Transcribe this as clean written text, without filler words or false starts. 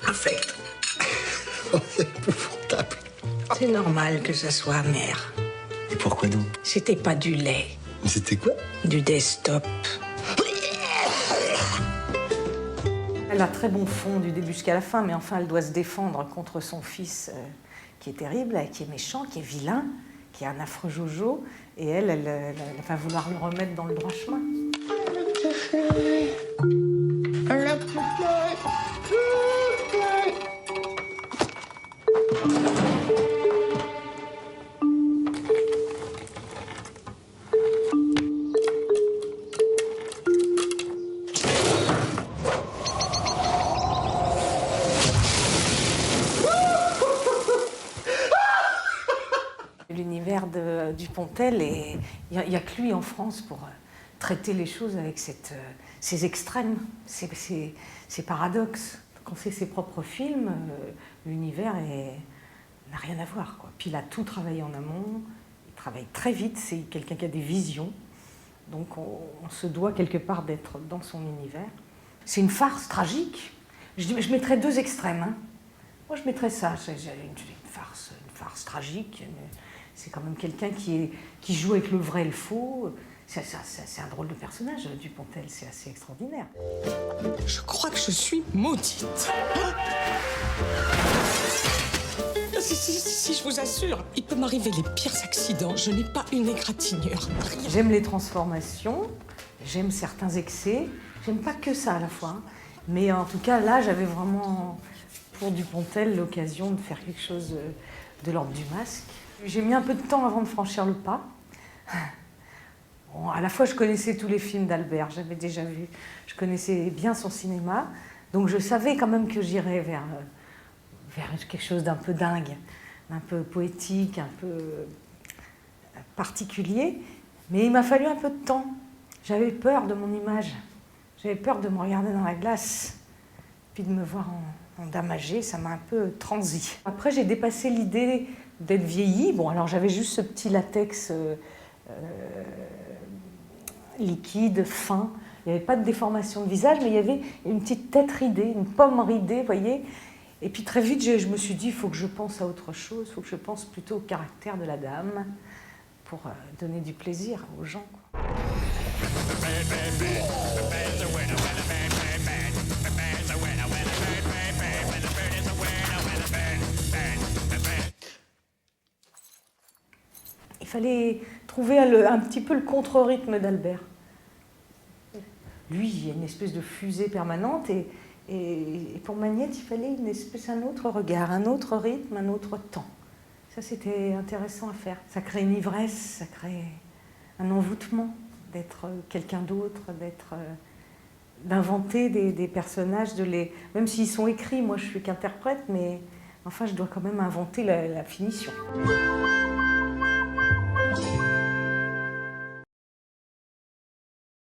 Infect. Oh, c'est épouvantable. C'est normal que ça soit amer. Et pourquoi donc? C'était pas du lait. Mais c'était quoi? Du desktop. Elle a très bon fond du début jusqu'à la fin, mais enfin elle doit se défendre contre son fils qui est terrible, qui est méchant, qui est vilain, qui est un affreux Jojo, et elle va vouloir le remettre dans le droit chemin. L'univers de Dupontel, il n'y a que lui en France pour traiter les choses avec ces extrêmes, ces paradoxes. Quand on fait ses propres films, l'univers n'a rien à voir, quoi. Puis il a tout travaillé en amont, il travaille très vite, c'est quelqu'un qui a des visions, donc on se doit quelque part d'être dans son univers. C'est une farce tragique. Je mettrais deux extrêmes, hein. Moi je mettrais ça, une farce tragique. C'est quand même quelqu'un qui joue avec le vrai et le faux. C'est un drôle de personnage, Dupontel, c'est assez extraordinaire. Je crois que je suis maudite. Si, je vous assure, il peut m'arriver les pires accidents. Je n'ai pas une égratignure. J'aime les transformations, j'aime certains excès. J'aime pas que ça à la fois. Hein. Mais en tout cas, là, j'avais vraiment, pour Dupontel, l'occasion de faire quelque chose de l'ordre du masque. J'ai mis un peu de temps avant de franchir le pas. Bon, à la fois, je connaissais tous les films d'Albert, j'avais déjà vu, je connaissais bien son cinéma, donc je savais quand même que j'irais vers quelque chose d'un peu dingue, d'un peu poétique, un peu particulier, mais il m'a fallu un peu de temps. J'avais peur de mon image, j'avais peur de me regarder dans la glace, puis de me voir en damagé, ça m'a un peu transi. Après, j'ai dépassé l'idée d'être vieillie. Bon, alors j'avais juste ce petit latex liquide, fin. Il n'y avait pas de déformation de visage, mais il y avait une petite tête ridée, une pomme ridée, vous voyez. Et puis très vite, je me suis dit, il faut que je pense à autre chose, il faut que je pense plutôt au caractère de la dame pour donner du plaisir aux gens, quoi. Il fallait trouver un petit peu le contre-rythme d'Albert. Lui, il y a une espèce de fusée permanente et pour Magnette, il fallait un autre regard, un autre rythme, un autre temps. Ça, c'était intéressant à faire. Ça crée une ivresse, ça crée un envoûtement d'être quelqu'un d'autre, d'inventer des personnages, même s'ils sont écrits, moi je suis qu'interprète, mais enfin je dois quand même inventer la finition.